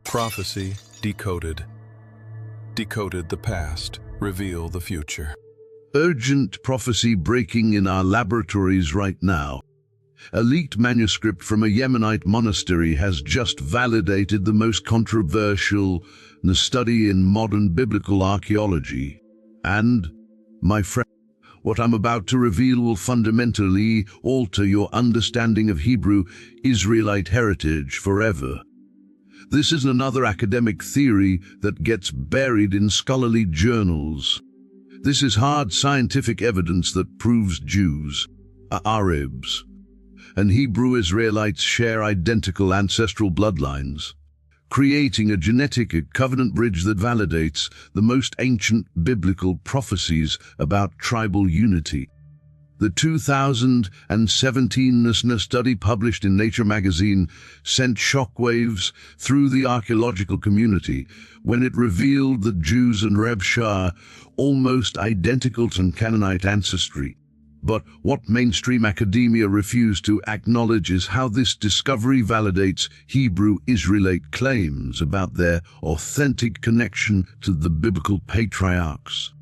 Prophecy Decoded. Decoded the past, reveal the future. Urgent prophecy breaking in our laboratories right now. A leaked manuscript from a Yemenite monastery has just validated the most controversial study in modern biblical archaeology. And, my friend, what I'm about to reveal will fundamentally alter your understanding of Hebrew Israelite heritage forever. This is another academic theory that gets buried in scholarly journals. This is hard scientific evidence that proves Jews, Arabs, and Hebrew Israelites share identical ancestral bloodlines, creating a genetic covenant bridge that validates the most ancient biblical prophecies about tribal unity. The 2017 study published in Nature magazine sent shockwaves through the archaeological community when it revealed that Jews and Reb share almost identical to Canaanite ancestry. But what mainstream academia refused to acknowledge is how this discovery validates Hebrew Israelite claims about their authentic connection to the biblical patriarchs.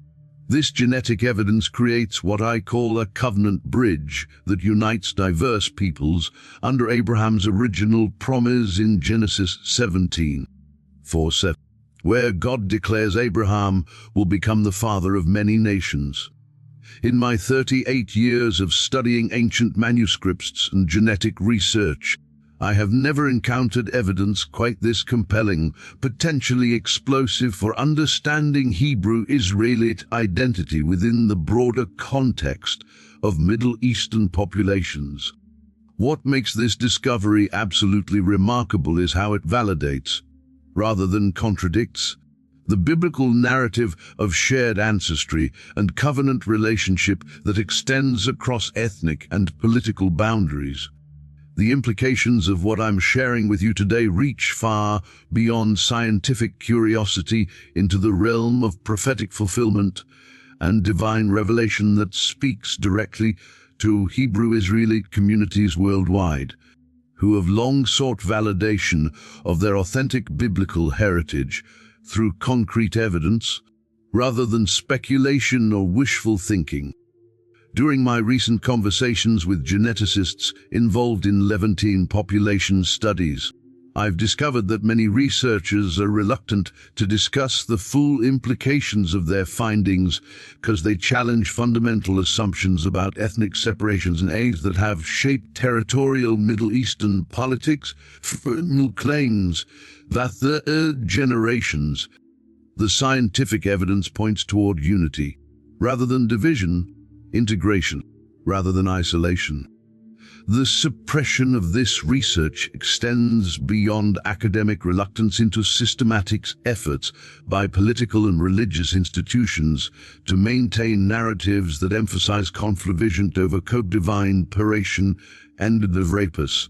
This genetic evidence creates what I call a covenant bridge that unites diverse peoples under Abraham's original promise in Genesis 17:4-7, where God declares Abraham will become the father of many nations. In my 38 years of studying ancient manuscripts and genetic research, I have never encountered evidence quite this compelling, potentially explosive for understanding Hebrew Israelite identity within the broader context of Middle Eastern populations. What makes this discovery absolutely remarkable is how it validates, rather than contradicts, the biblical narrative of shared ancestry and covenant relationship that extends across ethnic and political boundaries. The implications of what I'm sharing with you today reach far beyond scientific curiosity into the realm of prophetic fulfillment and divine revelation that speaks directly to Hebrew Israelite communities worldwide, who have long sought validation of their authentic biblical heritage through concrete evidence, rather than speculation or wishful thinking. During my recent conversations with geneticists involved in Levantine population studies, I've discovered that many researchers are reluctant to discuss the full implications of their findings because they challenge fundamental assumptions about ethnic separations and aims that have shaped territorial Middle Eastern politics. Claims that the generations, the scientific evidence points toward unity, rather than division, integration, rather than isolation. The suppression of this research extends beyond academic reluctance into systematic efforts by political and religious institutions to maintain narratives that emphasize conflict vision over co-divine paration and the rapus.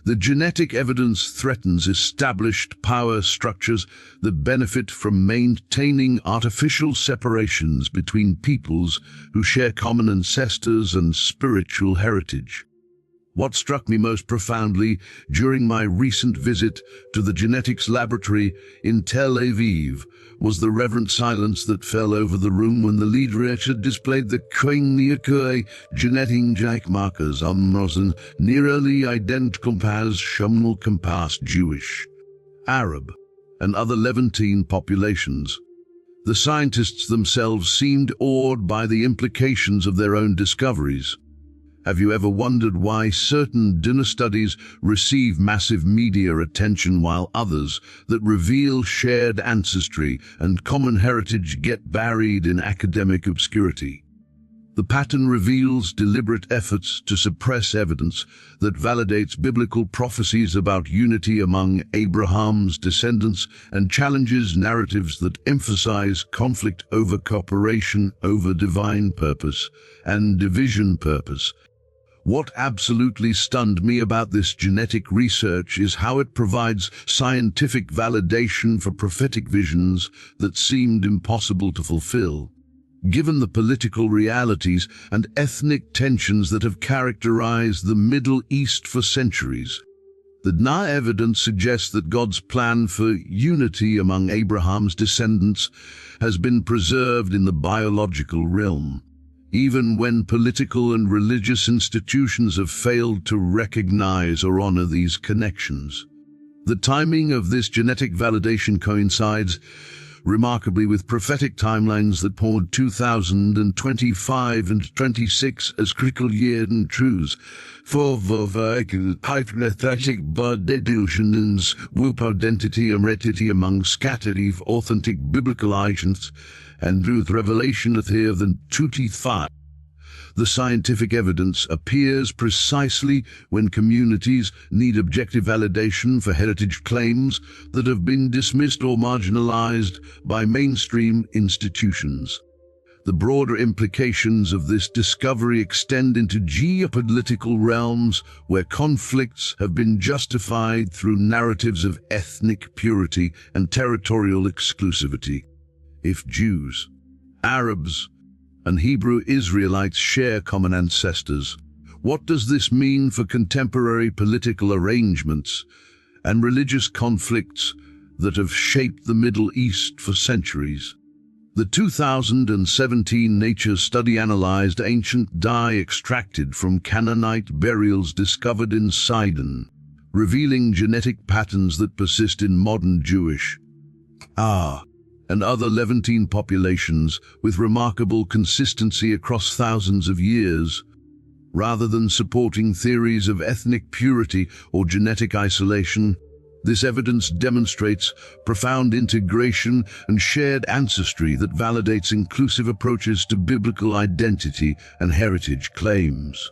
The genetic evidence threatens established power structures that benefit from maintaining artificial separations between peoples who share common ancestors and spiritual heritage. What struck me most profoundly during my recent visit to the genetics laboratory in Tel Aviv was the reverent silence that fell over the room when the lead researcher displayed the genetic markers and nearly identical as Jewish, Arab, and other Levantine populations. The scientists themselves seemed awed by the implications of their own discoveries. Have you ever wondered why certain dinner studies receive massive media attention while others that reveal shared ancestry and common heritage get buried in academic obscurity? The pattern reveals deliberate efforts to suppress evidence that validates biblical prophecies about unity among Abraham's descendants and challenges narratives that emphasize conflict over cooperation over divine purpose and division purpose. What absolutely stunned me about this genetic research is how it provides scientific validation for prophetic visions that seemed impossible to fulfill. Given the political realities and ethnic tensions that have characterized the Middle East for centuries, The DNA evidence suggests that God's plan for unity among Abraham's descendants has been preserved in the biological realm, even when political and religious institutions have failed to recognize or honor these connections. The timing of this genetic validation coincides remarkably with prophetic timelines that poured 2025 and 26 as critical years and truths for hypothetic but delusions, whoop identity and heredity among scattered authentic biblical agents and truth revelation of here than 25. The scientific evidence appears precisely when communities need objective validation for heritage claims that have been dismissed or marginalized by mainstream institutions. The broader implications of this discovery extend into geopolitical realms where conflicts have been justified through narratives of ethnic purity and territorial exclusivity. If Jews, Arabs, and Hebrew Israelites share common ancestors, what does this mean for contemporary political arrangements and religious conflicts that have shaped the Middle East for centuries? The 2017 Nature study analyzed ancient dye extracted from Canaanite burials discovered in Sidon, revealing genetic patterns that persist in modern Jewish, and other Levantine populations with remarkable consistency across thousands of years. Rather than supporting theories of ethnic purity or genetic isolation, this evidence demonstrates profound integration and shared ancestry that validates inclusive approaches to biblical identity and heritage claims.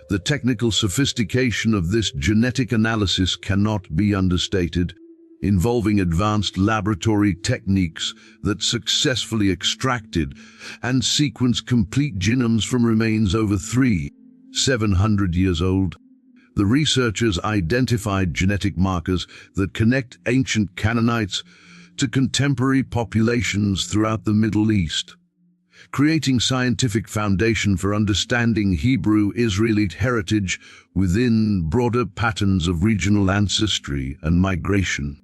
The technical sophistication of this genetic analysis cannot be understated, involving advanced laboratory techniques that successfully extracted and sequenced complete genomes from remains over 700 years old. The researchers identified genetic markers that connect ancient Canaanites to contemporary populations throughout the Middle East, creating scientific foundation for understanding Hebrew Israelite heritage within broader patterns of regional ancestry and migration.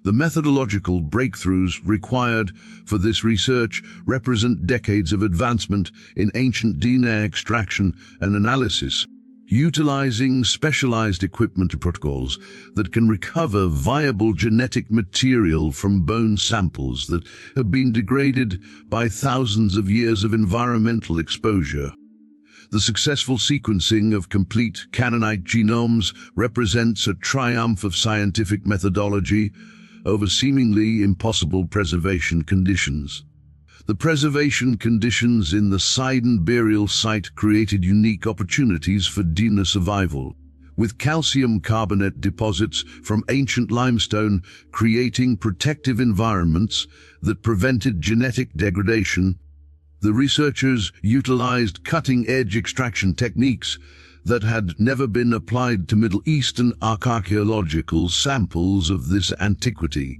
The methodological breakthroughs required for this research represent decades of advancement in ancient DNA extraction and analysis, utilizing specialized equipment and protocols that can recover viable genetic material from bone samples that have been degraded by thousands of years of environmental exposure. The successful sequencing of complete Canaanite genomes represents a triumph of scientific methodology over seemingly impossible preservation conditions. The preservation conditions in the Sidon burial site created unique opportunities for DNA survival, with calcium carbonate deposits from ancient limestone creating protective environments that prevented genetic degradation. The researchers utilized cutting-edge extraction techniques that had never been applied to Middle Eastern archaeological samples of this antiquity.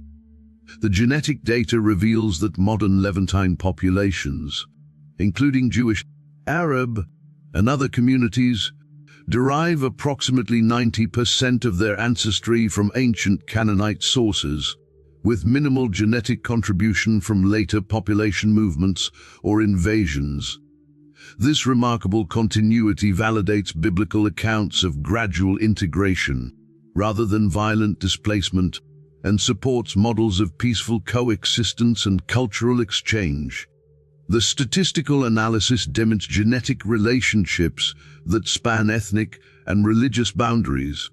The genetic data reveals that modern Levantine populations, including Jewish, Arab, and other communities, derive approximately 90% of their ancestry from ancient Canaanite sources, with minimal genetic contribution from later population movements or invasions. This remarkable continuity validates biblical accounts of gradual integration, rather than violent displacement, and supports models of peaceful coexistence and cultural exchange. The statistical analysis demonstrates genetic relationships that span ethnic and religious boundaries,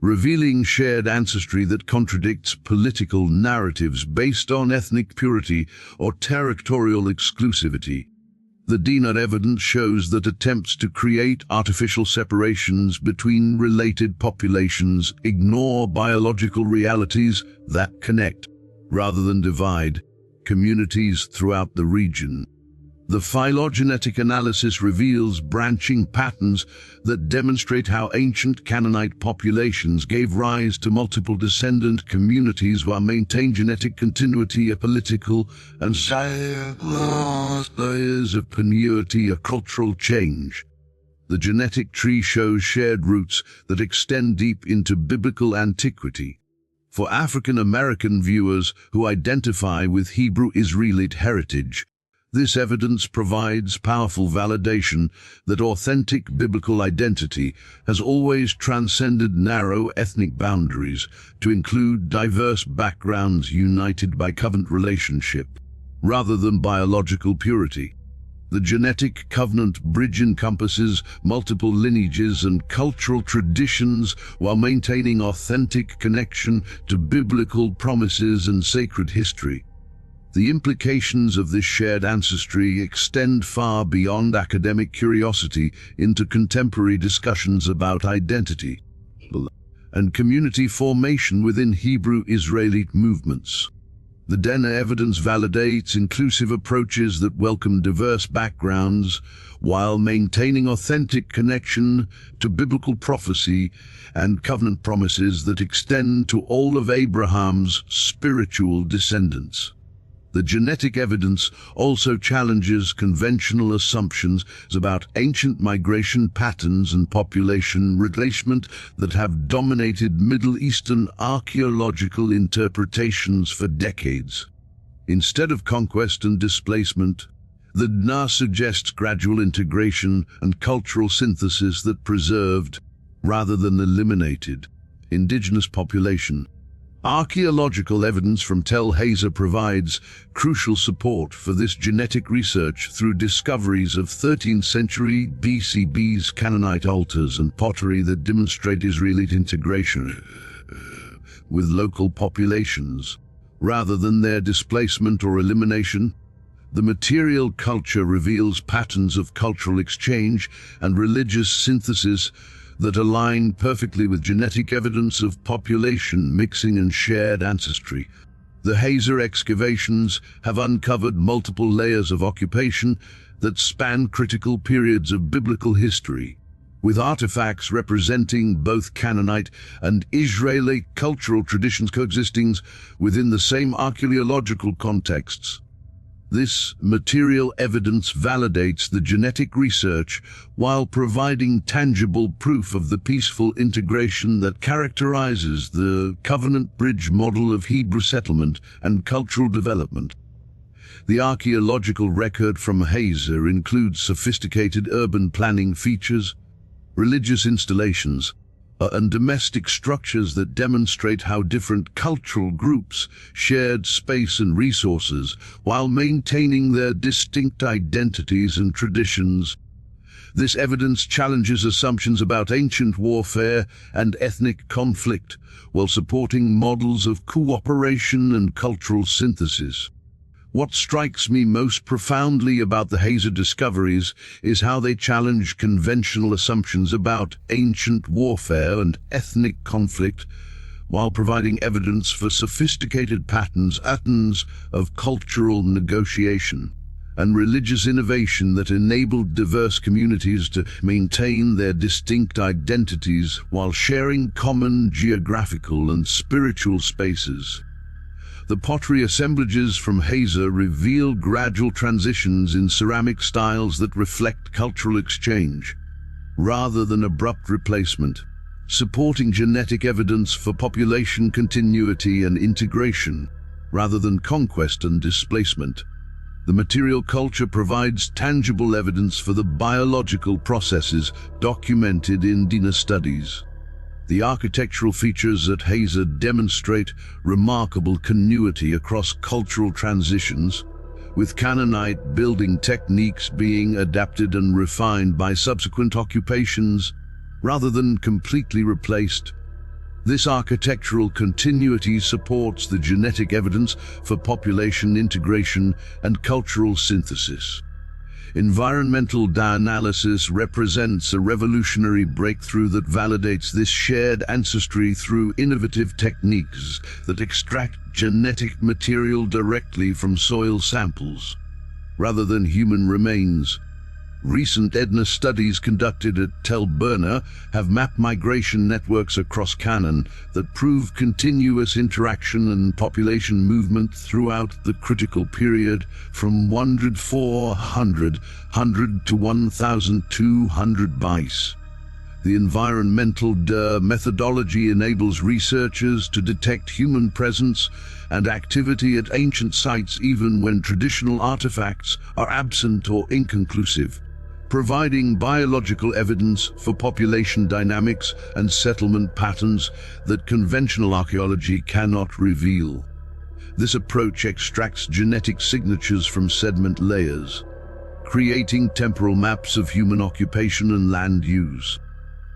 revealing shared ancestry that contradicts political narratives based on ethnic purity or territorial exclusivity. The DNA evidence shows that attempts to create artificial separations between related populations ignore biological realities that connect, rather than divide, communities throughout the region. The phylogenetic analysis reveals branching patterns that demonstrate how ancient Canaanite populations gave rise to multiple descendant communities while maintaining genetic continuity, a political and layers of continuity, a cultural change. The genetic tree shows shared roots that extend deep into biblical antiquity. For African American viewers who identify with Hebrew Israelite heritage, this evidence provides powerful validation that authentic biblical identity has always transcended narrow ethnic boundaries to include diverse backgrounds united by covenant relationship, rather than biological purity. The genetic covenant bridge encompasses multiple lineages and cultural traditions while maintaining authentic connection to biblical promises and sacred history. The implications of this shared ancestry extend far beyond academic curiosity into contemporary discussions about identity and community formation within Hebrew Israelite movements. The DNA evidence validates inclusive approaches that welcome diverse backgrounds while maintaining authentic connection to biblical prophecy and covenant promises that extend to all of Abraham's spiritual descendants. The genetic evidence also challenges conventional assumptions about ancient migration patterns and population replacement that have dominated Middle Eastern archaeological interpretations for decades. Instead of conquest and displacement, the DNA suggests gradual integration and cultural synthesis that preserved, rather than eliminated, indigenous population. Archaeological evidence from Tel Hazor provides crucial support for this genetic research through discoveries of 13th century BCB's Canaanite altars and pottery that demonstrate Israelite integration with local populations, rather than their displacement or elimination. The material culture reveals patterns of cultural exchange and religious synthesis that align perfectly with genetic evidence of population mixing and shared ancestry. The Hazor excavations have uncovered multiple layers of occupation that span critical periods of biblical history, with artifacts representing both Canaanite and Israelite cultural traditions coexisting within the same archaeological contexts. This material evidence validates the genetic research while providing tangible proof of the peaceful integration that characterizes the covenant bridge model of Hebrew settlement and cultural development. The archaeological record from Hazor includes sophisticated urban planning features, religious installations, and domestic structures that demonstrate how different cultural groups shared space and resources while maintaining their distinct identities and traditions. This evidence challenges assumptions about ancient warfare and ethnic conflict while supporting models of cooperation and cultural synthesis. What strikes me most profoundly about the Hazor discoveries is how they challenge conventional assumptions about ancient warfare and ethnic conflict, while providing evidence for sophisticated patterns of cultural negotiation and religious innovation that enabled diverse communities to maintain their distinct identities while sharing common geographical and spiritual spaces. The pottery assemblages from Hazor reveal gradual transitions in ceramic styles that reflect cultural exchange, rather than abrupt replacement, supporting genetic evidence for population continuity and integration, rather than conquest and displacement. The material culture provides tangible evidence for the biological processes documented in DNA studies. The architectural features at Hazor demonstrate remarkable continuity across cultural transitions, with Canaanite building techniques being adapted and refined by subsequent occupations, rather than completely replaced. This architectural continuity supports the genetic evidence for population integration and cultural synthesis. Environmental data analysis represents a revolutionary breakthrough that validates this shared ancestry through innovative techniques that extract genetic material directly from soil samples, rather than human remains. Recent eDNA studies conducted at Tel Burna have mapped migration networks across Canaan that prove continuous interaction and population movement throughout the critical period from 100 to 1,200 BC. The environmental methodology enables researchers to detect human presence and activity at ancient sites even when traditional artifacts are absent or inconclusive, providing biological evidence for population dynamics and settlement patterns that conventional archaeology cannot reveal. This approach extracts genetic signatures from sediment layers, creating temporal maps of human occupation and land use.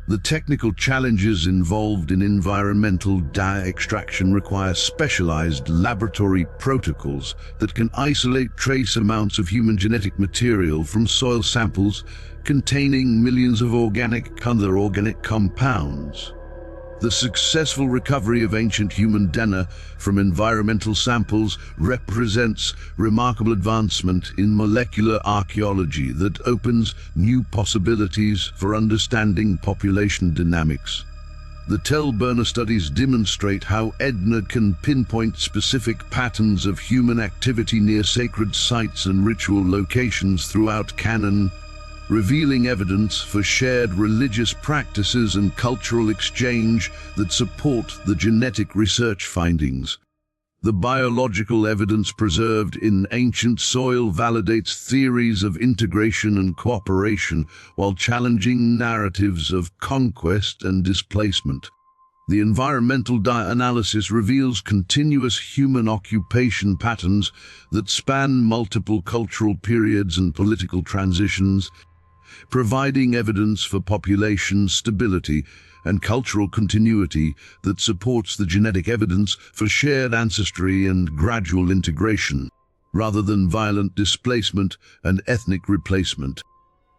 The technical challenges involved in environmental data extraction require specialized laboratory protocols that can isolate trace amounts of human genetic material from soil samples containing millions of organic and other organic compounds. The successful recovery of ancient human DNA from environmental samples represents remarkable advancement in molecular archaeology that opens new possibilities for understanding population dynamics. The Tel Burna studies demonstrate how eDNA can pinpoint specific patterns of human activity near sacred sites and ritual locations throughout Canaan, revealing evidence for shared religious practices and cultural exchange that support the genetic research findings. The biological evidence preserved in ancient soil validates theories of integration and cooperation while challenging narratives of conquest and displacement. The environmental data analysis reveals continuous human occupation patterns that span multiple cultural periods and political transitions, providing evidence for population stability and cultural continuity that supports the genetic evidence for shared ancestry and gradual integration, rather than violent displacement and ethnic replacement.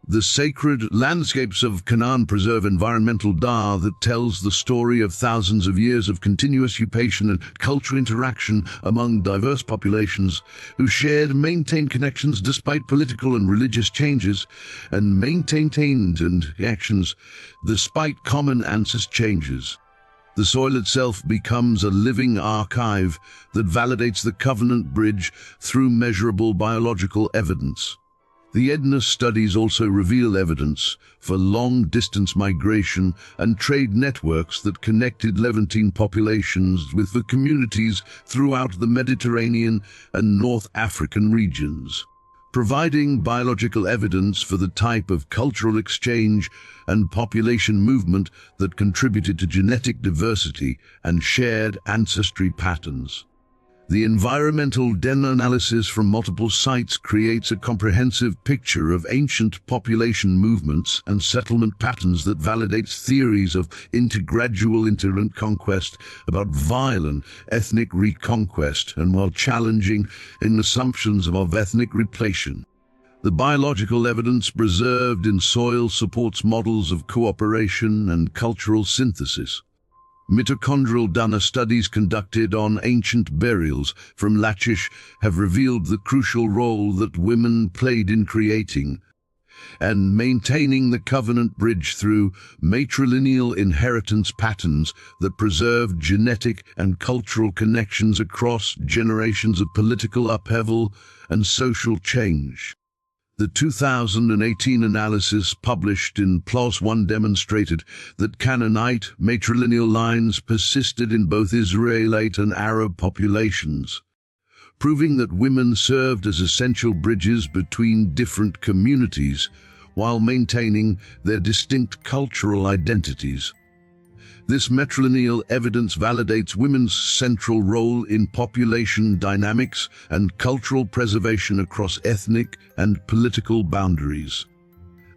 The sacred landscapes of Canaan preserve environmental data that tells the story of thousands of years of continuous occupation and cultural interaction among diverse populations who shared and maintained connections despite political and religious changes, and maintained actions despite common ancestral changes. The soil itself becomes a living archive that validates the covenant bridge through measurable biological evidence. The eDNA studies also reveal evidence for long-distance migration and trade networks that connected Levantine populations with the communities throughout the Mediterranean and North African regions, providing biological evidence for the type of cultural exchange and population movement that contributed to genetic diversity and shared ancestry patterns. The environmental DNA analysis from multiple sites creates a comprehensive picture of ancient population movements and settlement patterns that validates theories of intergradual interland conquest about violent ethnic reconquest and while challenging in assumptions of ethnic replacement. The biological evidence preserved in soil supports models of cooperation and cultural synthesis. Mitochondrial DNA studies conducted on ancient burials from Lachish have revealed the crucial role that women played in creating and maintaining the covenant bridge through matrilineal inheritance patterns that preserve genetic and cultural connections across generations of political upheaval and social change. The 2018 analysis published in PLOS One demonstrated that Canaanite matrilineal lines persisted in both Israelite and Arab populations, proving that women served as essential bridges between different communities while maintaining their distinct cultural identities. This matrilineal evidence validates women's central role in population dynamics and cultural preservation across ethnic and political boundaries.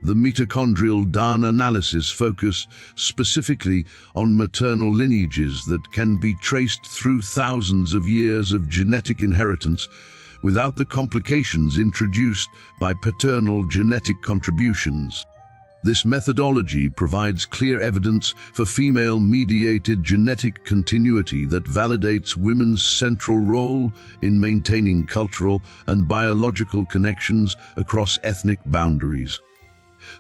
The mitochondrial DNA analysis focused specifically on maternal lineages that can be traced through thousands of years of genetic inheritance without the complications introduced by paternal genetic contributions. This methodology provides clear evidence for female-mediated genetic continuity that validates women's central role in maintaining cultural and biological connections across ethnic boundaries.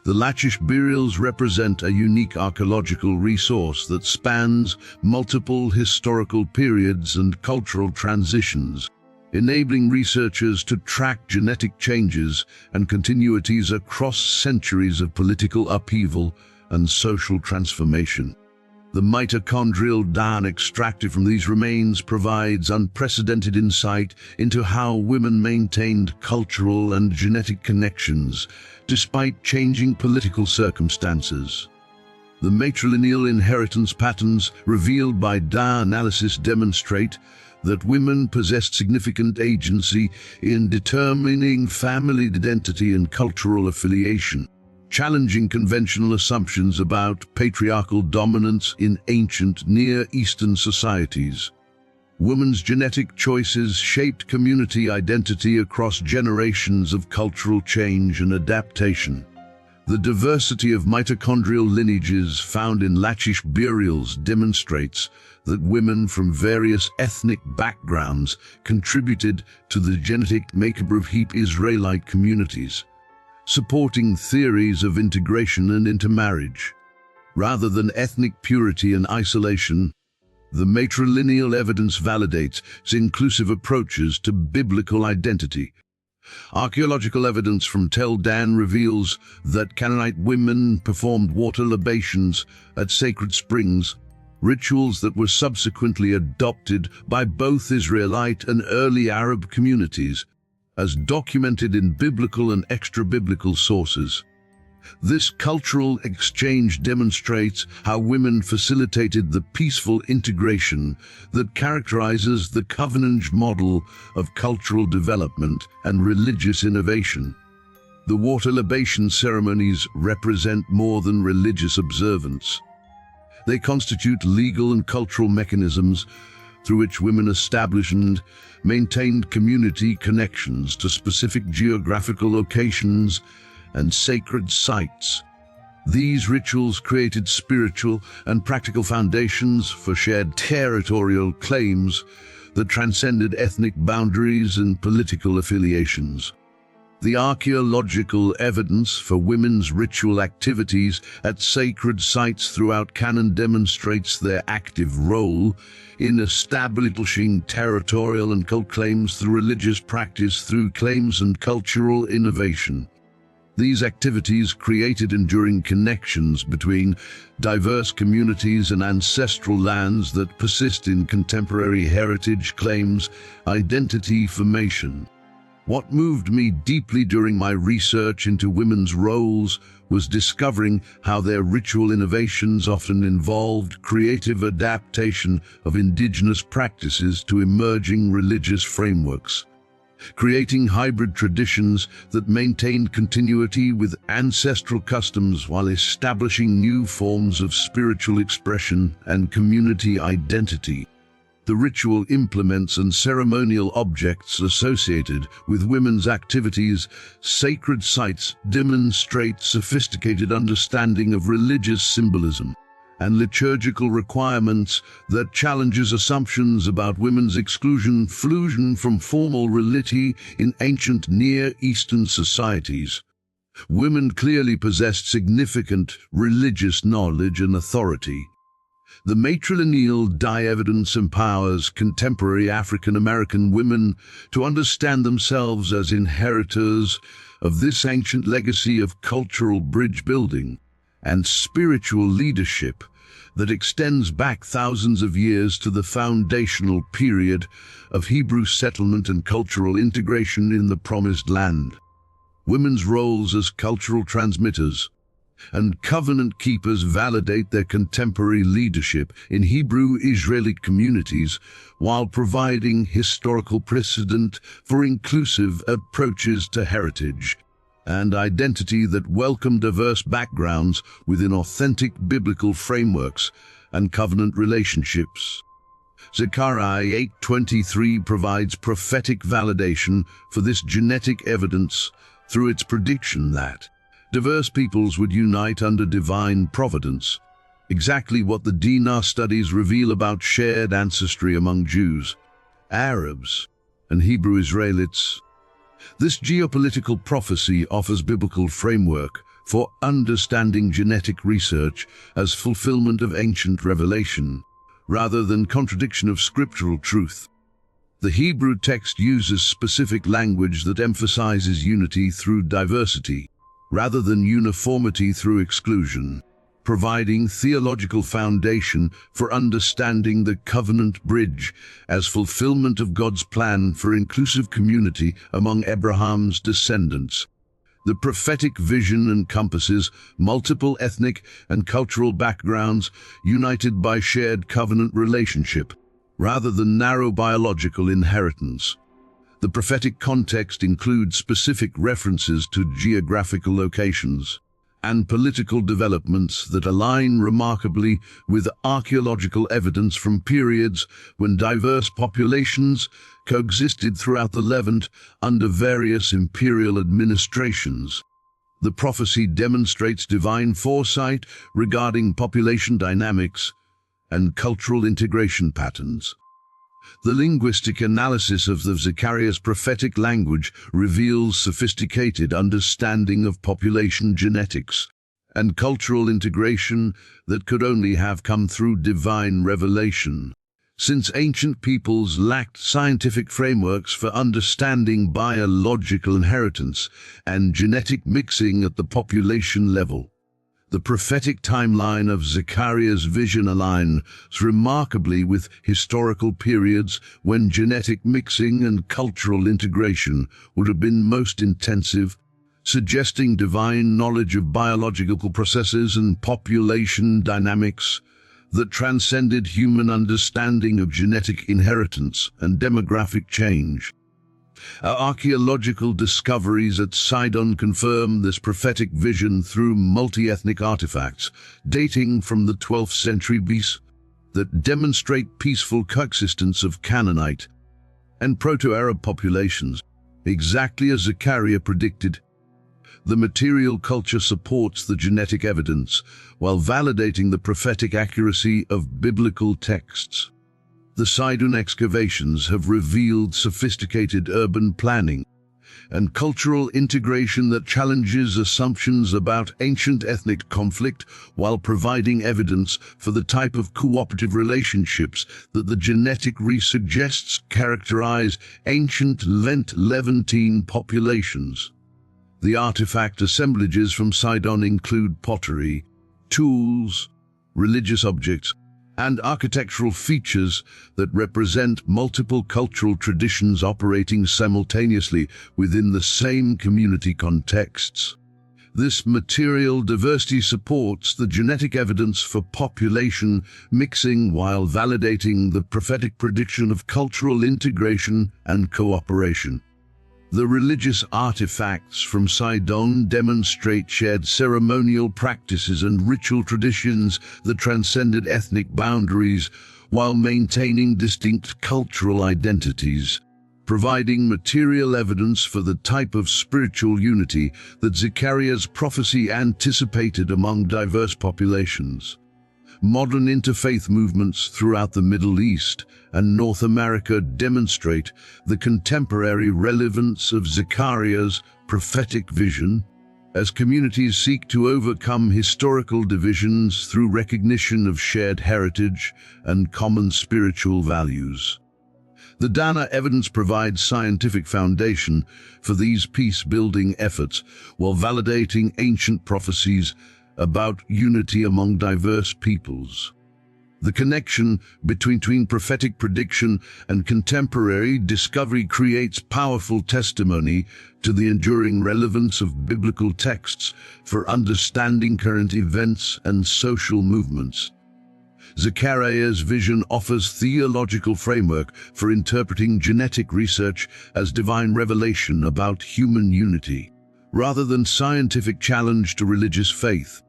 The Lachish burials represent a unique archaeological resource that spans multiple historical periods and cultural transitions, enabling researchers to track genetic changes and continuities across centuries of political upheaval and social transformation. The mitochondrial DNA extracted from these remains provides unprecedented insight into how women maintained cultural and genetic connections despite changing political circumstances. The matrilineal inheritance patterns revealed by DNA analysis demonstrate that women possessed significant agency in determining family identity and cultural affiliation, challenging conventional assumptions about patriarchal dominance in ancient Near Eastern societies. Women's genetic choices shaped community identity across generations of cultural change and adaptation. The diversity of mitochondrial lineages found in Lachish burials demonstrates that women from various ethnic backgrounds contributed to the genetic makeup of Hebrew Israelite communities, supporting theories of integration and intermarriage. Rather than ethnic purity and isolation, the matrilineal evidence validates inclusive approaches to biblical identity. Archaeological evidence from Tel Dan reveals that Canaanite women performed water libations at sacred springs, rituals that were subsequently adopted by both Israelite and early Arab communities, as documented in biblical and extra-biblical sources. This cultural exchange demonstrates how women facilitated the peaceful integration that characterizes the covenant model of cultural development and religious innovation. The water libation ceremonies represent more than religious observance. They constitute legal and cultural mechanisms through which women established and maintained community connections to specific geographical locations and sacred sites. These rituals created spiritual and practical foundations for shared territorial claims that transcended ethnic boundaries and political affiliations. The archaeological evidence for women's ritual activities at sacred sites throughout Canaan demonstrates their active role in establishing territorial and cult claims through religious practice, through claims and cultural innovation. These activities created enduring connections between diverse communities and ancestral lands that persist in contemporary heritage claims, identity formation. What moved me deeply during my research into women's roles was discovering how their ritual innovations often involved creative adaptation of indigenous practices to emerging religious frameworks, creating hybrid traditions that maintained continuity with ancestral customs while establishing new forms of spiritual expression and community identity. The ritual implements and ceremonial objects associated with women's activities, sacred sites, demonstrate sophisticated understanding of religious symbolism and liturgical requirements that challenges assumptions about women's exclusion from formal religion in ancient Near Eastern societies. Women clearly possessed significant religious knowledge and authority. The matrilineal evidence empowers contemporary African American women to understand themselves as inheritors of this ancient legacy of cultural bridge building and spiritual leadership that extends back thousands of years to the foundational period of Hebrew settlement and cultural integration in the Promised Land. Women's roles as cultural transmitters and covenant keepers validate their contemporary leadership in Hebrew Israelite communities while providing historical precedent for inclusive approaches to heritage and identity that welcome diverse backgrounds within authentic biblical frameworks and covenant relationships. Zechariah 8:23 provides prophetic validation for this genetic evidence through its prediction that diverse peoples would unite under divine providence, exactly what the DNA studies reveal about shared ancestry among Jews, Arabs, and Hebrew Israelites. This geopolitical prophecy offers biblical framework for understanding genetic research as fulfillment of ancient revelation, rather than contradiction of scriptural truth. The Hebrew text uses specific language that emphasizes unity through diversity, rather than uniformity through exclusion, providing theological foundation for understanding the covenant bridge as fulfillment of God's plan for inclusive community among Abraham's descendants. The prophetic vision encompasses multiple ethnic and cultural backgrounds united by shared covenant relationship, rather than narrow biological inheritance. The prophetic context includes specific references to geographical locations and political developments that align remarkably with archaeological evidence from periods when diverse populations coexisted throughout the Levant under various imperial administrations. The prophecy demonstrates divine foresight regarding population dynamics and cultural integration patterns. The linguistic analysis of the Zechariah's prophetic language reveals sophisticated understanding of population genetics and cultural integration that could only have come through divine revelation. Since ancient peoples lacked scientific frameworks for understanding biological inheritance and genetic mixing at the population level, the prophetic timeline of Zechariah's vision aligns remarkably with historical periods when genetic mixing and cultural integration would have been most intensive, suggesting divine knowledge of biological processes and population dynamics that transcended human understanding of genetic inheritance and demographic change. Archaeological discoveries at Sidon confirm this prophetic vision through multi-ethnic artifacts dating from the 12th century BC that demonstrate peaceful coexistence of Canaanite and Proto-Arab populations, exactly as Zechariah predicted. The material culture supports the genetic evidence while validating the prophetic accuracy of biblical texts. The Sidon excavations have revealed sophisticated urban planning and cultural integration that challenges assumptions about ancient ethnic conflict while providing evidence for the type of cooperative relationships that the genetic research suggests characterize ancient Levantine populations. The artifact assemblages from Sidon include pottery, tools, religious objects, and architectural features that represent multiple cultural traditions operating simultaneously within the same community contexts. This material diversity supports the genetic evidence for population mixing while validating the prophetic prediction of cultural integration and cooperation. The religious artifacts from Sidon demonstrate shared ceremonial practices and ritual traditions that transcended ethnic boundaries while maintaining distinct cultural identities, providing material evidence for the type of spiritual unity that Zechariah's prophecy anticipated among diverse populations. Modern interfaith movements throughout the Middle East and North America demonstrate the contemporary relevance of Zechariah's prophetic vision as communities seek to overcome historical divisions through recognition of shared heritage and common spiritual values. The Dana evidence provides scientific foundation for these peace-building efforts while validating ancient prophecies about unity among diverse peoples. The connection between prophetic prediction and contemporary discovery creates powerful testimony to the enduring relevance of biblical texts for understanding current events and social movements. Zechariah's vision offers theological framework for interpreting genetic research as divine revelation about human unity, rather than scientific challenge to religious faith.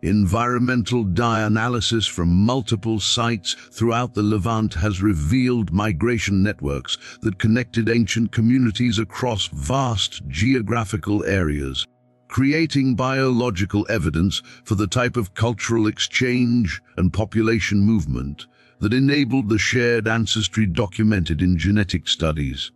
Environmental data analysis from multiple sites throughout the Levant has revealed migration networks that connected ancient communities across vast geographical areas, creating biological evidence for the type of cultural exchange and population movement that enabled the shared ancestry documented in genetic studies.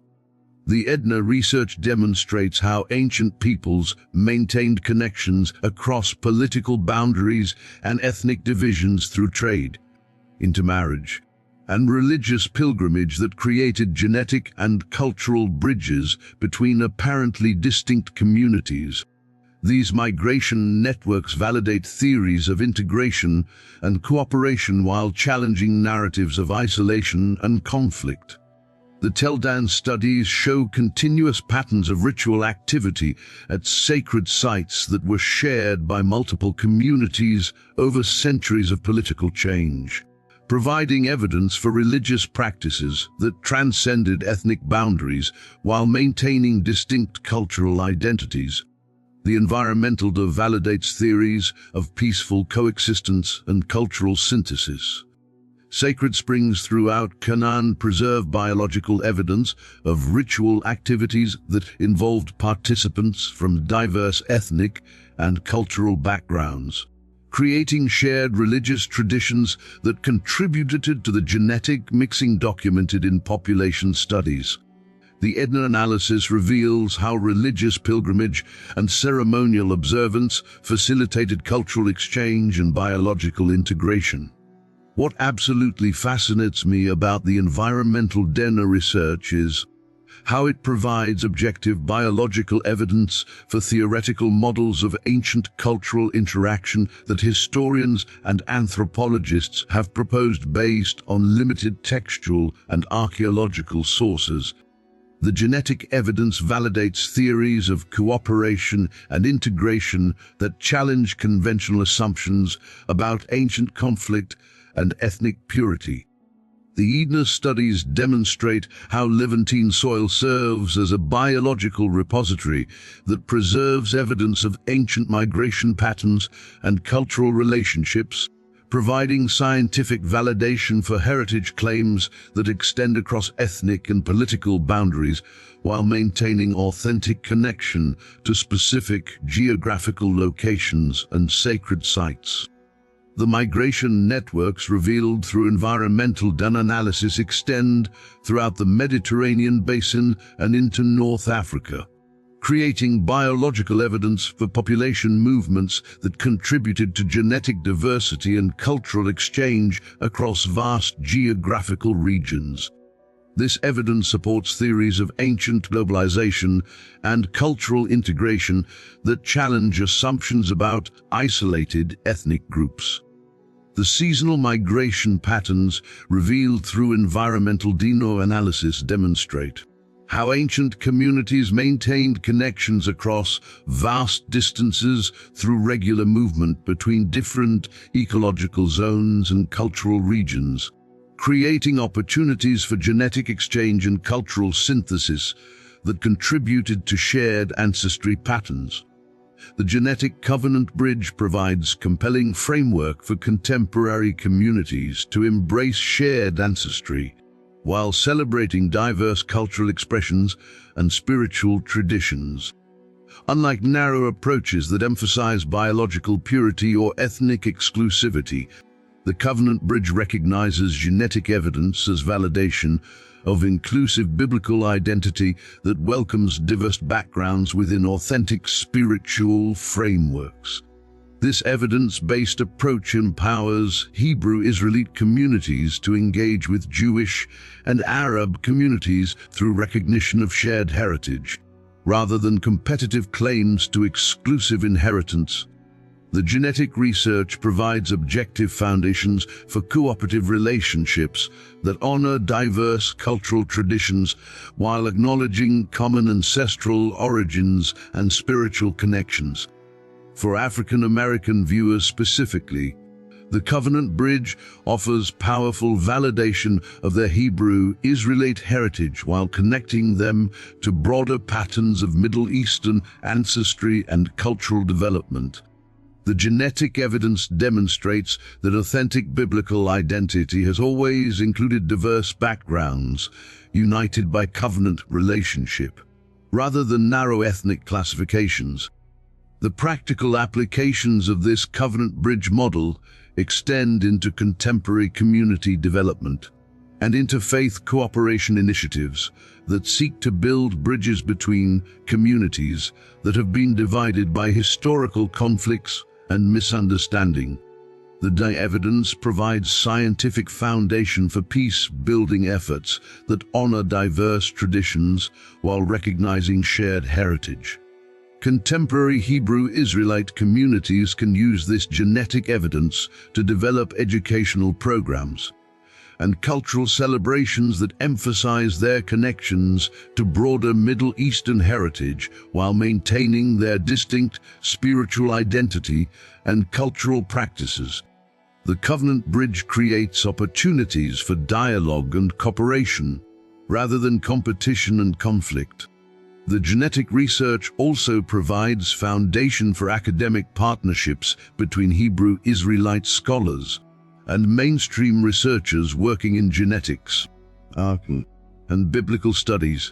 The eDNA research demonstrates how ancient peoples maintained connections across political boundaries and ethnic divisions through trade, intermarriage, and religious pilgrimage that created genetic and cultural bridges between apparently distinct communities. These migration networks validate theories of integration and cooperation while challenging narratives of isolation and conflict. The Teldan studies show continuous patterns of ritual activity at sacred sites that were shared by multiple communities over centuries of political change, providing evidence for religious practices that transcended ethnic boundaries while maintaining distinct cultural identities. The environmental validates theories of peaceful coexistence and cultural synthesis. Sacred springs throughout Canaan preserve biological evidence of ritual activities that involved participants from diverse ethnic and cultural backgrounds, creating shared religious traditions that contributed to the genetic mixing documented in population studies. The eDNA analysis reveals how religious pilgrimage and ceremonial observance facilitated cultural exchange and biological integration. What absolutely fascinates me about the environmental eDNA research is how it provides objective biological evidence for theoretical models of ancient cultural interaction that historians and anthropologists have proposed based on limited textual and archaeological sources. The genetic evidence validates theories of cooperation and integration that challenge conventional assumptions about ancient conflict and ethnic purity. The eDNA studies demonstrate how Levantine soil serves as a biological repository that preserves evidence of ancient migration patterns and cultural relationships, providing scientific validation for heritage claims that extend across ethnic and political boundaries while maintaining authentic connection to specific geographical locations and sacred sites. The migration networks revealed through environmental eDNA analysis extend throughout the Mediterranean basin and into North Africa, creating biological evidence for population movements that contributed to genetic diversity and cultural exchange across vast geographical regions. This evidence supports theories of ancient globalization and cultural integration that challenge assumptions about isolated ethnic groups. The seasonal migration patterns revealed through environmental eDNA analysis demonstrate how ancient communities maintained connections across vast distances through regular movement between different ecological zones and cultural regions, creating opportunities for genetic exchange and cultural synthesis that contributed to shared ancestry patterns. The Genetic Covenant Bridge provides compelling framework for contemporary communities to embrace shared ancestry, while celebrating diverse cultural expressions and spiritual traditions. Unlike narrow approaches that emphasize biological purity or ethnic exclusivity, the Covenant Bridge recognizes genetic evidence as validation of inclusive biblical identity that welcomes diverse backgrounds within authentic spiritual frameworks. This evidence-based approach empowers Hebrew Israelite communities to engage with Jewish and Arab communities through recognition of shared heritage, rather than competitive claims to exclusive inheritance. The genetic research provides objective foundations for cooperative relationships that honor diverse cultural traditions while acknowledging common ancestral origins and spiritual connections. For African American viewers specifically, the Covenant Bridge offers powerful validation of their Hebrew Israelite heritage while connecting them to broader patterns of Middle Eastern ancestry and cultural development. The genetic evidence demonstrates that authentic biblical identity has always included diverse backgrounds, united by covenant relationship, rather than narrow ethnic classifications. The practical applications of this Covenant Bridge model extend into contemporary community development. and interfaith cooperation initiatives that seek to build bridges between communities that have been divided by historical conflicts and misunderstanding. The evidence provides scientific foundation for peace-building efforts that honor diverse traditions while recognizing shared heritage. Contemporary Hebrew Israelite communities can use this genetic evidence to develop educational programs and cultural celebrations that emphasize their connections to broader Middle Eastern heritage while maintaining their distinct spiritual identity and cultural practices. The Covenant Bridge creates opportunities for dialogue and cooperation, rather than competition and conflict. The genetic research also provides foundation for academic partnerships between Hebrew Israelite scholars and mainstream researchers working in genetics, and biblical studies.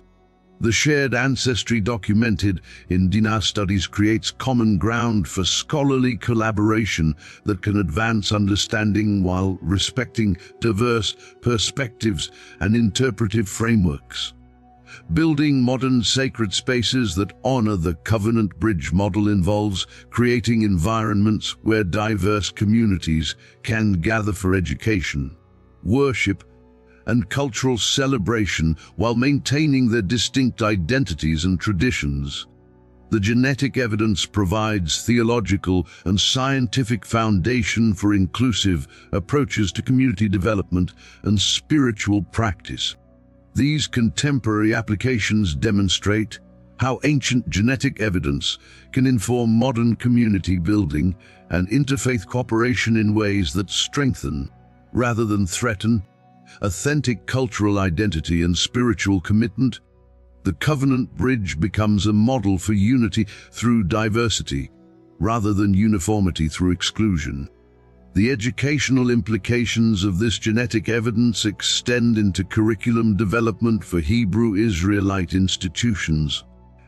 The shared ancestry documented in eDNA studies creates common ground for scholarly collaboration that can advance understanding while respecting diverse perspectives and interpretive frameworks. Building modern sacred spaces that honor the Covenant Bridge model involves creating environments where diverse communities can gather for education, worship, and cultural celebration while maintaining their distinct identities and traditions. The genetic evidence provides theological and scientific foundation for inclusive approaches to community development and spiritual practice. These contemporary applications demonstrate how ancient genetic evidence can inform modern community building and interfaith cooperation in ways that strengthen, rather than threaten, authentic cultural identity and spiritual commitment. The Covenant Bridge becomes a model for unity through diversity, rather than uniformity through exclusion. The educational implications of this genetic evidence extend into curriculum development for Hebrew Israelite institutions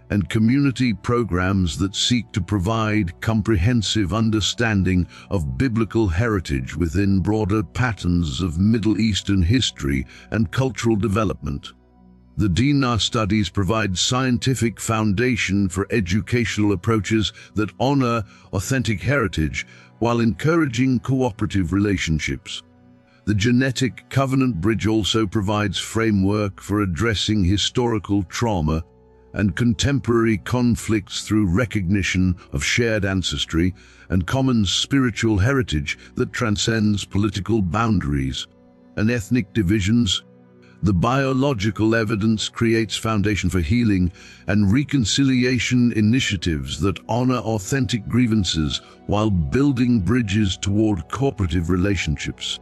and community programs that seek to provide comprehensive understanding of biblical heritage within broader patterns of Middle Eastern history and cultural development. The eDNA studies provide scientific foundation for educational approaches that honor authentic heritage while encouraging cooperative relationships. The genetic Covenant Bridge also provides framework for addressing historical trauma and contemporary conflicts through recognition of shared ancestry and common spiritual heritage that transcends political boundaries and ethnic divisions. The biological evidence creates foundation for healing and reconciliation initiatives that honor authentic grievances while building bridges toward cooperative relationships.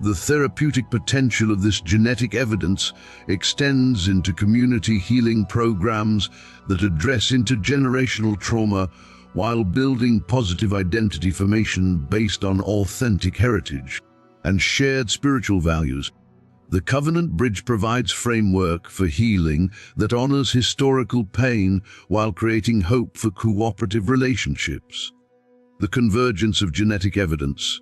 The therapeutic potential of this genetic evidence extends into community healing programs that address intergenerational trauma while building positive identity formation based on authentic heritage and shared spiritual values. The Covenant Bridge provides framework for healing that honors historical pain while creating hope for cooperative relationships. The convergence of genetic evidence,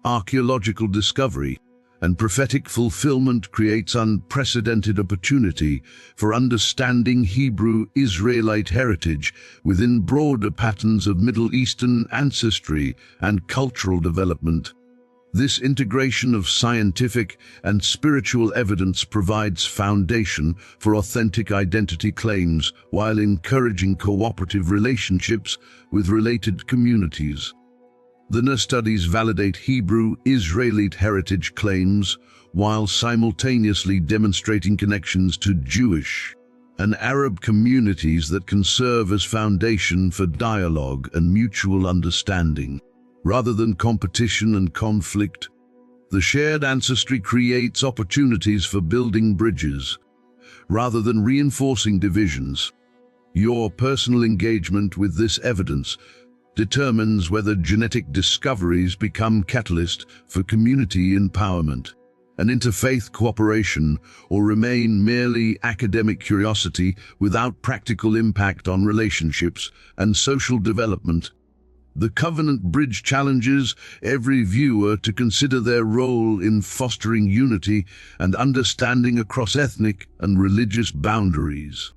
archaeological discovery, and prophetic fulfillment creates unprecedented opportunity for understanding Hebrew Israelite heritage within broader patterns of Middle Eastern ancestry and cultural development. This integration of scientific and spiritual evidence provides foundation for authentic identity claims while encouraging cooperative relationships with related communities. The eDNA studies validate Hebrew Israelite heritage claims while simultaneously demonstrating connections to Jewish and Arab communities that can serve as foundation for dialogue and mutual understanding. Rather than competition and conflict, the shared ancestry creates opportunities for building bridges, rather than reinforcing divisions. Your personal engagement with this evidence determines whether genetic discoveries become catalyst for community empowerment and interfaith cooperation, or remain merely academic curiosity without practical impact on relationships and social development. The Covenant Bridge challenges every viewer to consider their role in fostering unity and understanding across ethnic and religious boundaries.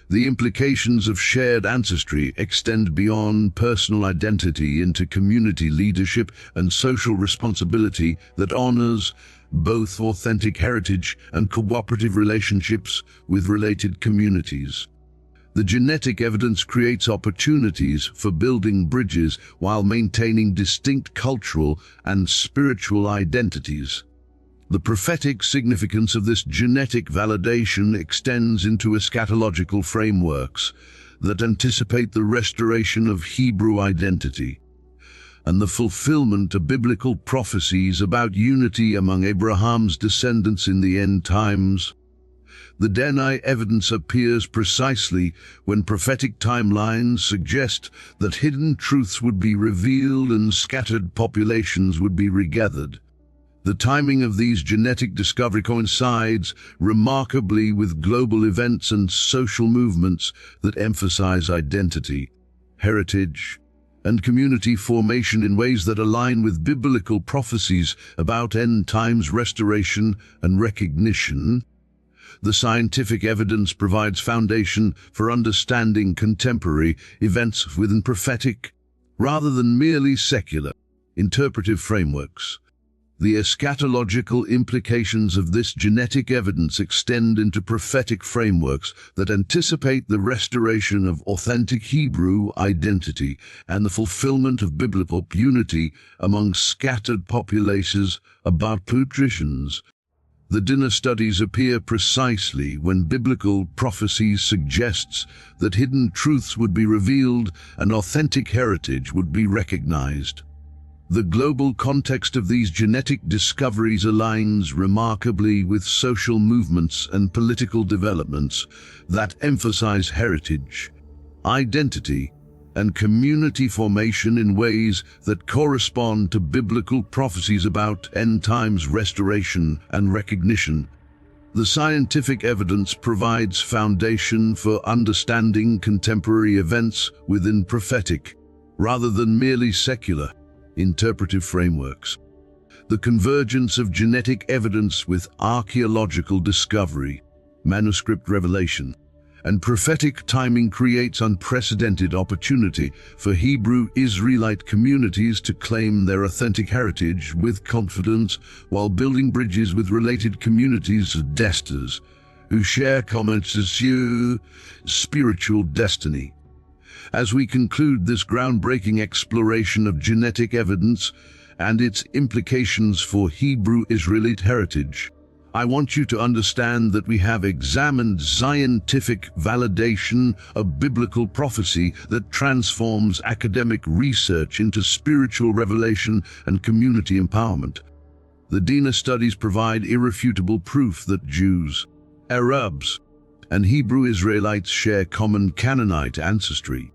The implications of shared ancestry extend beyond personal identity into community leadership and social responsibility that honors both authentic heritage and cooperative relationships with related communities. The genetic evidence creates opportunities for building bridges while maintaining distinct cultural and spiritual identities. The prophetic significance of this genetic validation extends into eschatological frameworks that anticipate the restoration of Hebrew identity and the fulfillment of biblical prophecies about unity among Abraham's descendants in the end times. The DNA evidence appears precisely when prophetic timelines suggest that hidden truths would be revealed and scattered populations would be regathered. The timing of these genetic discovery coincides remarkably with global events and social movements that emphasize identity, heritage, and community formation in ways that align with biblical prophecies about end times restoration and recognition. The scientific evidence provides foundation for understanding contemporary events within prophetic, rather than merely secular, interpretive frameworks. The eschatological implications of this genetic evidence extend into prophetic frameworks that anticipate the restoration of authentic Hebrew identity and the fulfillment of biblical unity among scattered populations about patriarchs. The dinner studies appear precisely when biblical prophecy suggests that hidden truths would be revealed and authentic heritage would be recognized. The global context of these genetic discoveries aligns remarkably with social movements and political developments that emphasize heritage, identity, and community formation in ways that correspond to biblical prophecies about end times restoration and recognition. The scientific evidence provides foundation for understanding contemporary events within prophetic, rather than merely secular, interpretive frameworks. The convergence of genetic evidence with archaeological discovery, manuscript revelation, and prophetic timing creates unprecedented opportunity for Hebrew Israelite communities to claim their authentic heritage with confidence while building bridges with related communities of desters who share common spiritual destiny. As we conclude this groundbreaking exploration of genetic evidence and its implications for Hebrew Israelite heritage, I want you to understand that we have examined scientific validation of biblical prophecy that transforms academic research into spiritual revelation and community empowerment. The DNA studies provide irrefutable proof that Jews, Arabs, and Hebrew Israelites share common Canaanite ancestry,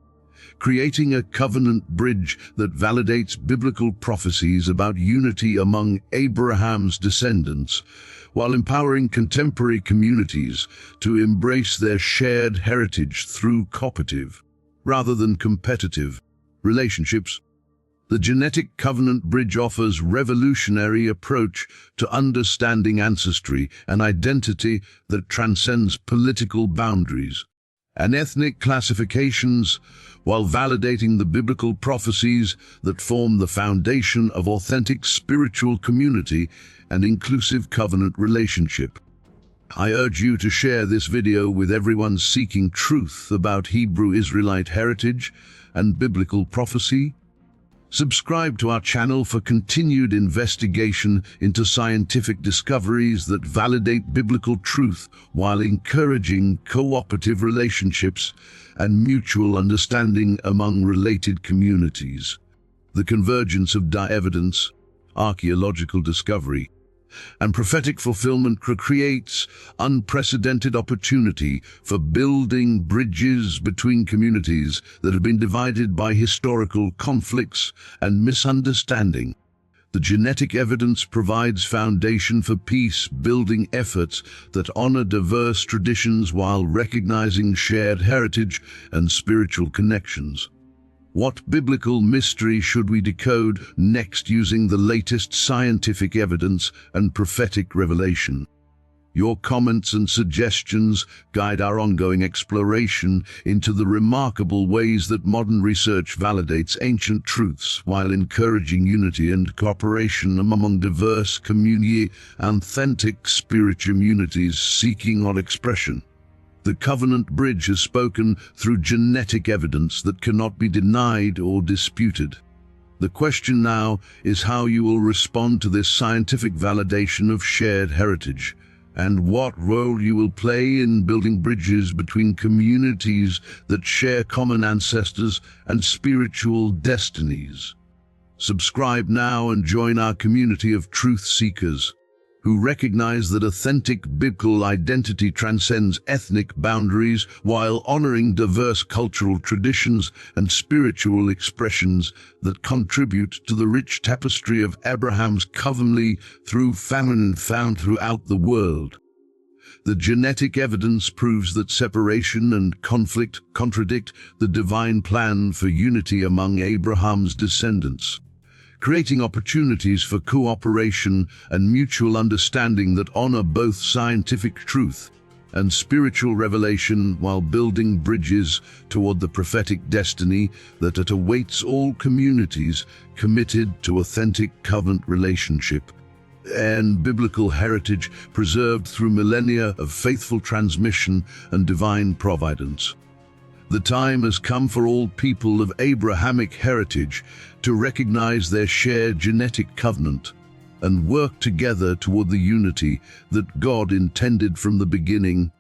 creating a covenant bridge that validates biblical prophecies about unity among Abraham's descendants, while empowering contemporary communities to embrace their shared heritage through cooperative, rather than competitive, relationships. The genetic covenant bridge offers a revolutionary approach to understanding ancestry and identity that transcends political boundaries and ethnic classifications, while validating the biblical prophecies that form the foundation of authentic spiritual community and inclusive covenant relationship. I urge you to share this video with everyone seeking truth about Hebrew Israelite heritage and biblical prophecy. Subscribe to our channel for continued investigation into scientific discoveries that validate biblical truth while encouraging cooperative relationships and mutual understanding among related communities. The convergence of evidence, archaeological discovery, and prophetic fulfillment creates unprecedented opportunity for building bridges between communities that have been divided by historical conflicts and misunderstanding. The genetic evidence provides foundation for peace-building efforts that honor diverse traditions while recognizing shared heritage and spiritual connections. What biblical mystery should we decode next using the latest scientific evidence and prophetic revelation? Your comments and suggestions guide our ongoing exploration into the remarkable ways that modern research validates ancient truths while encouraging unity and cooperation among diverse community and authentic spiritual communities seeking our expression. The covenant bridge has spoken through genetic evidence that cannot be denied or disputed. The question now is how you will respond to this scientific validation of shared heritage, and what role you will play in building bridges between communities that share common ancestors and spiritual destinies. Subscribe now and join our community of truth seekers who recognize that authentic biblical identity transcends ethnic boundaries while honoring diverse cultural traditions and spiritual expressions that contribute to the rich tapestry of Abraham's covenant through famine found throughout the world. The genetic evidence proves that separation and conflict contradict the divine plan for unity among Abraham's descendants, creating opportunities for cooperation and mutual understanding that honor both scientific truth and spiritual revelation while building bridges toward the prophetic destiny that awaits all communities committed to authentic covenant relationship and biblical heritage preserved through millennia of faithful transmission and divine providence. The time has come for all people of Abrahamic heritage to recognize their shared genetic covenant and work together toward the unity that God intended from the beginning.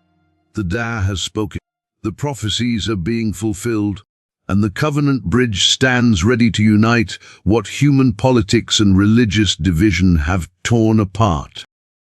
The Dah has spoken, the prophecies are being fulfilled, and the covenant bridge stands ready to unite what human politics and religious division have torn apart.